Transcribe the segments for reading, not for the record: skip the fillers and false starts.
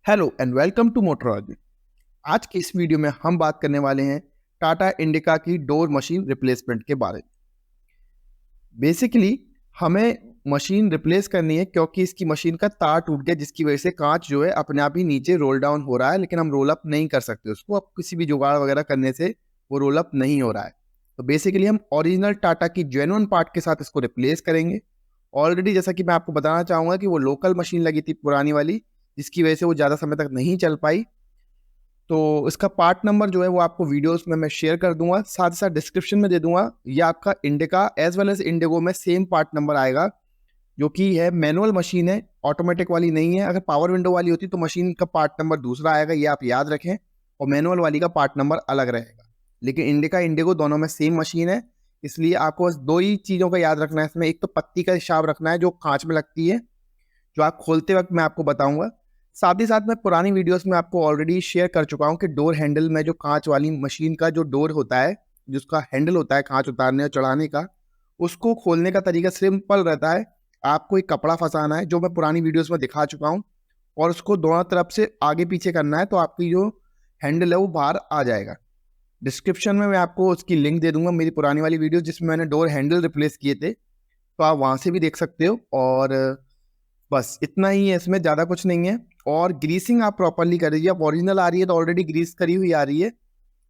Hello and welcome to Motorology. आज की इस वीडियो में हम बात करने वाले हैं टाटा इंडिका की डोर मशीन रिप्लेसमेंट के बारे में। बेसिकली हमें मशीन रिप्लेस करनी है क्योंकि इसकी मशीन का तार टूट गया, जिसकी वजह से कांच जो है अपने आप ही नीचे रोल डाउन हो रहा है, लेकिन हम रोल अप नहीं कर सकते उसको। अब किसी भी जुगाड़ वगैरह करने से वो रोल अप नहीं हो रहा है। तो बेसिकली हम ओरिजिनल टाटा की जेन्युइन पार्ट के साथ इसको रिप्लेस करेंगे। ऑलरेडी जैसा कि मैं आपको बताना चाहूँगा कि वो लोकल मशीन लगी थी पुरानी वाली, जिसकी वजह से वो ज़्यादा समय तक नहीं चल पाई। तो इसका पार्ट नंबर जो है वो आपको वीडियोस में मैं शेयर कर दूंगा, साथ ही साथ डिस्क्रिप्शन में दे दूंगा। ये आपका Indica as well as Indigo में सेम पार्ट नंबर आएगा, जो कि है मैनुअल मशीन है, ऑटोमेटिक वाली नहीं है। अगर पावर विंडो वाली होती तो मशीन का पार्ट नंबर दूसरा आएगा, ये आप याद रखें, और मैनुअल वाली का पार्ट नंबर अलग रहेगा। लेकिन इंडिका इंडिगो दोनों में सेम मशीन है, इसलिए आपको बस दो ही चीज़ों का याद रखना है इसमें। एक तो पत्ती का हिसाब रखना है जो कांच में लगती है, जो आप खोलते वक्त मैं आपको बताऊंगा। साथ ही साथ मैं पुरानी वीडियोस में आपको ऑलरेडी शेयर कर चुका हूं कि डोर हैंडल में जो कांच वाली मशीन का जो डोर होता है, जिसका हैंडल होता है कांच उतारने और चढ़ाने का, उसको खोलने का तरीका सिंपल रहता है। आपको एक कपड़ा फंसाना है, जो मैं पुरानी वीडियोस में दिखा चुका हूँ, और उसको दोनों तरफ से आगे पीछे करना है, तो आपकी जो हैंडल है वो बाहर आ जाएगा। डिस्क्रिप्शन में मैं आपको उसकी लिंक दे दूंगा, मेरी पुरानी वाली वीडियो जिसमें मैंने डोर हैंडल रिप्लेस किए थे, तो आप वहां से भी देख सकते हो। और बस इतना ही है, इसमें ज़्यादा कुछ नहीं है। और ग्रीसिंग आप प्रॉपरली कर दीजिए। अब ओरिजिनल आ रही है तो ऑलरेडी ग्रीस करी हुई आ रही है,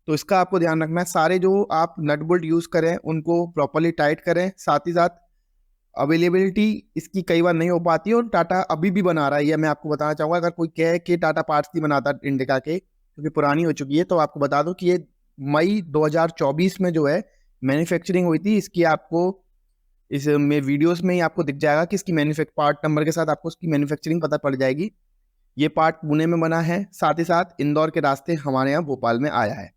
तो इसका आपको ध्यान रखना है। सारे जो आप नट बोल्ट यूज़ करें उनको प्रॉपरली टाइट करें। साथ ही साथ अवेलेबिलिटी इसकी कई बार नहीं हो पाती है, और टाटा अभी भी बना रहा है, ये मैं आपको बताना चाहूँगा। अगर कोई कहे कि टाटा पार्ट्स नहीं बनाता इंडिका के, क्योंकि पुरानी हो चुकी है, तो आपको बता दूं कि ये मई 2024 में जो है मैन्युफैक्चरिंग हुई थी। इसकी आपको इस में वीडियोस में ही आपको दिख जाएगा कि इसकी पार्ट नंबर के साथ आपको उसकी मैन्युफैक्चरिंग पता पड़ जाएगी। ये पार्ट पुणे में बना है, साथ ही साथ इंदौर के रास्ते हमारे यहाँ भोपाल में आया है।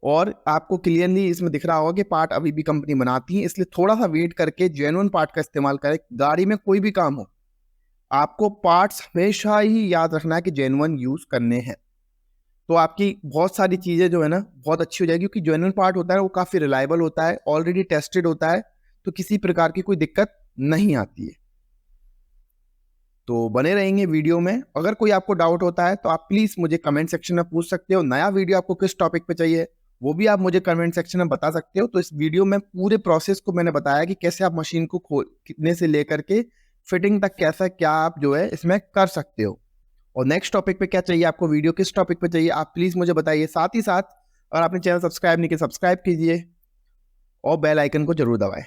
और आपको क्लियरली इसमें दिख रहा होगा कि पार्ट अभी भी कंपनी बनाती है, इसलिए थोड़ा सा वेट करके जेन्युइन पार्ट का इस्तेमाल करें। गाड़ी में कोई भी काम हो, आपको पार्ट्स हमेशा ही याद रखना है कि जेन्युइन यूज करने हैं, तो आपकी बहुत सारी चीज़ें जो है ना बहुत अच्छी हो जाएगी। क्योंकि जेन्युइन पार्ट होता है वो काफ़ी रिलायबल होता है, ऑलरेडी टेस्टेड होता है, तो किसी प्रकार की कोई दिक्कत नहीं आती है। तो बने रहेंगे वीडियो में। अगर कोई आपको डाउट होता है तो आप प्लीज़ मुझे कमेंट सेक्शन में पूछ सकते हो। नया वीडियो आपको किस टॉपिक पे चाहिए वो भी आप मुझे कमेंट सेक्शन में बता सकते हो। तो इस वीडियो में पूरे प्रोसेस को मैंने बताया कि कैसे आप मशीन को खोलने से लेकर के फिटिंग तक कैसा क्या आप जो है इसमें कर सकते हो। और नेक्स्ट टॉपिक पे क्या चाहिए आपको, वीडियो किस टॉपिक पे चाहिए, आप प्लीज़ मुझे बताइए। साथ ही साथ अगर आपने चैनल सब्सक्राइब नहीं किया, सब्सक्राइब कीजिए और बेल आइकन को जरूर दबाएं।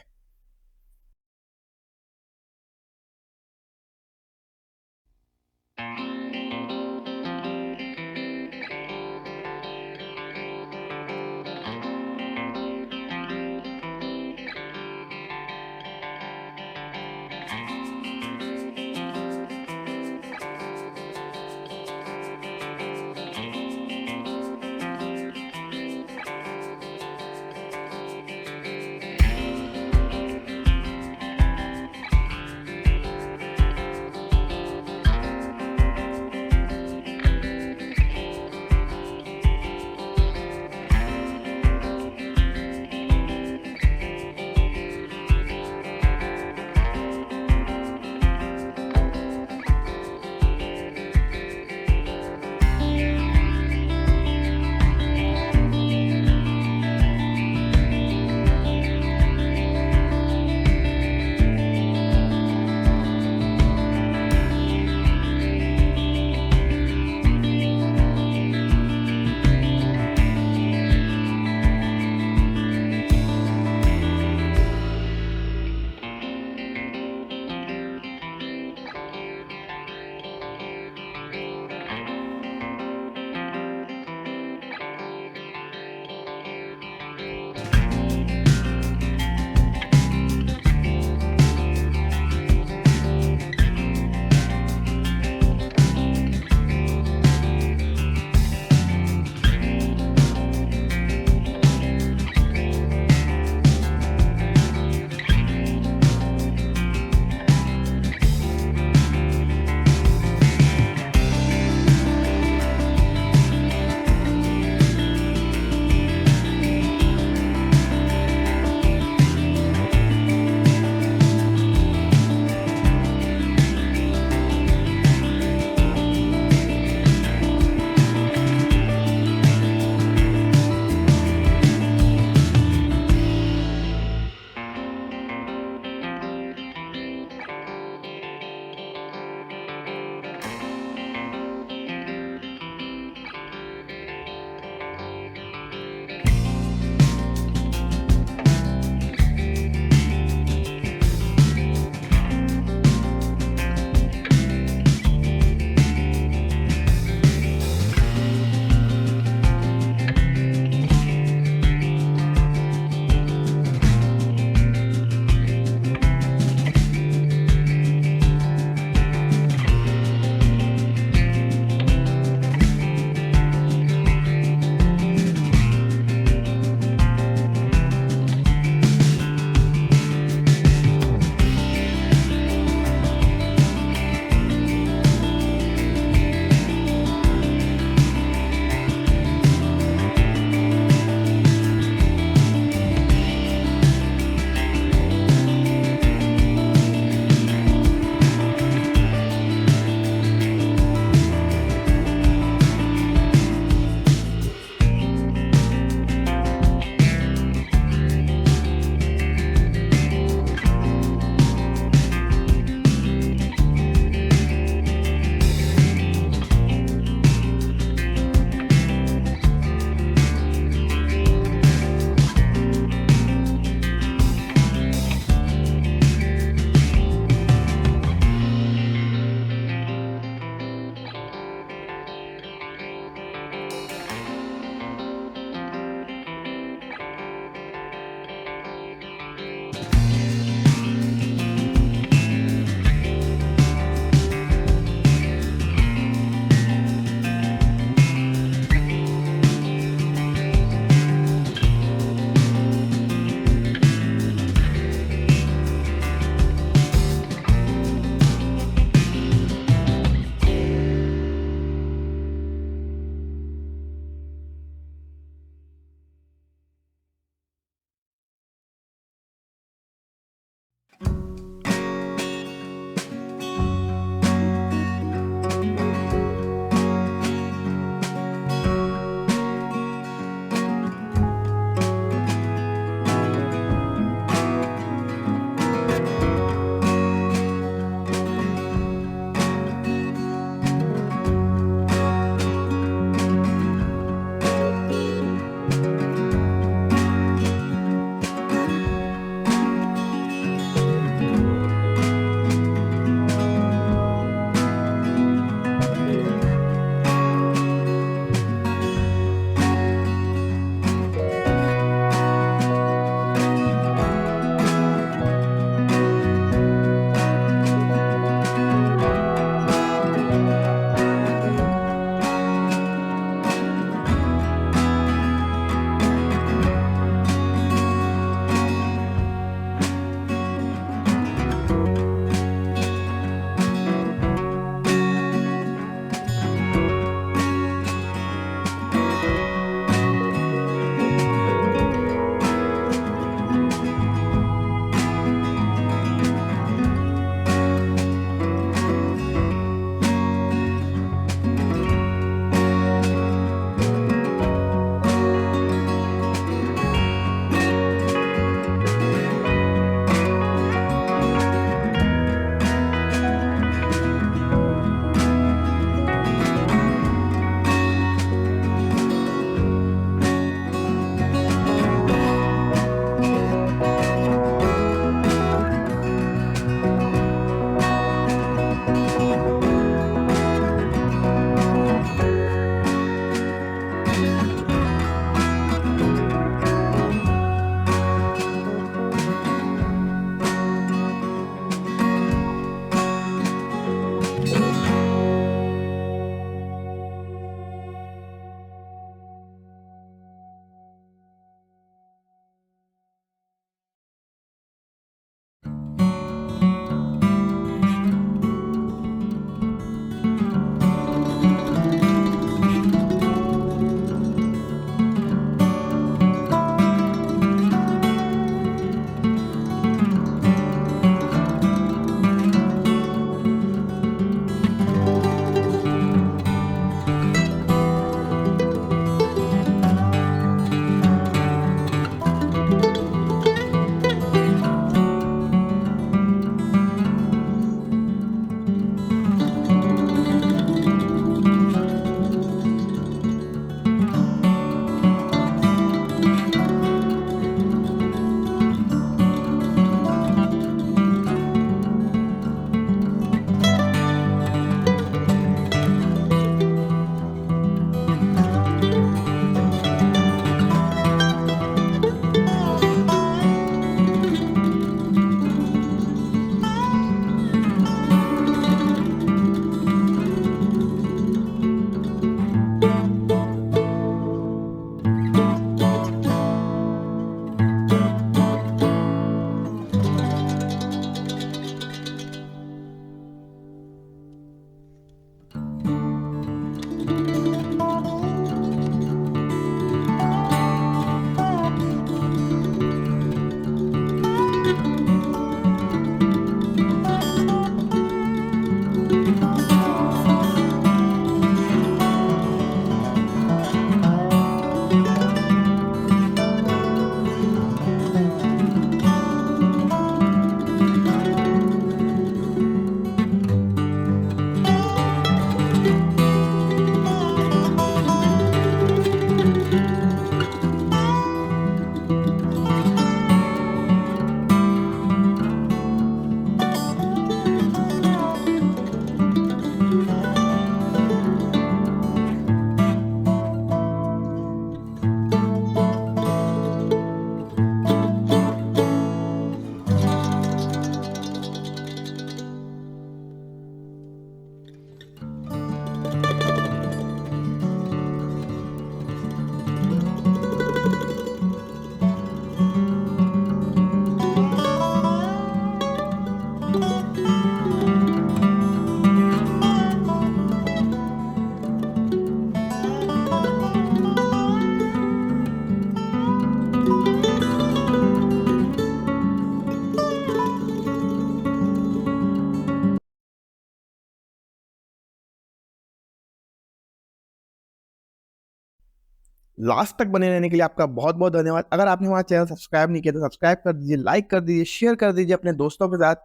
लास्ट तक बने रहने के लिए आपका बहुत बहुत धन्यवाद। अगर आपने हमारा चैनल सब्सक्राइब नहीं किया तो सब्सक्राइब कर दीजिए, लाइक कर दीजिए, शेयर कर दीजिए अपने दोस्तों के साथ,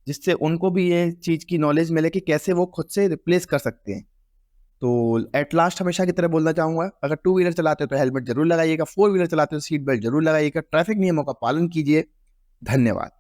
जिससे उनको भी ये चीज़ की नॉलेज मिले कि कैसे वो खुद से रिप्लेस कर सकते हैं। तो एट लास्ट हमेशा की तरह बोलना चाहूंगा, अगर टू व्हीलर चलाते हो तो हेलमेट जरूर लगाइएगा, फोर व्हीलर चलाते हो तो सीट बेल्ट जरूर लगाइएगा, ट्रैफिक नियमों का पालन कीजिए। धन्यवाद।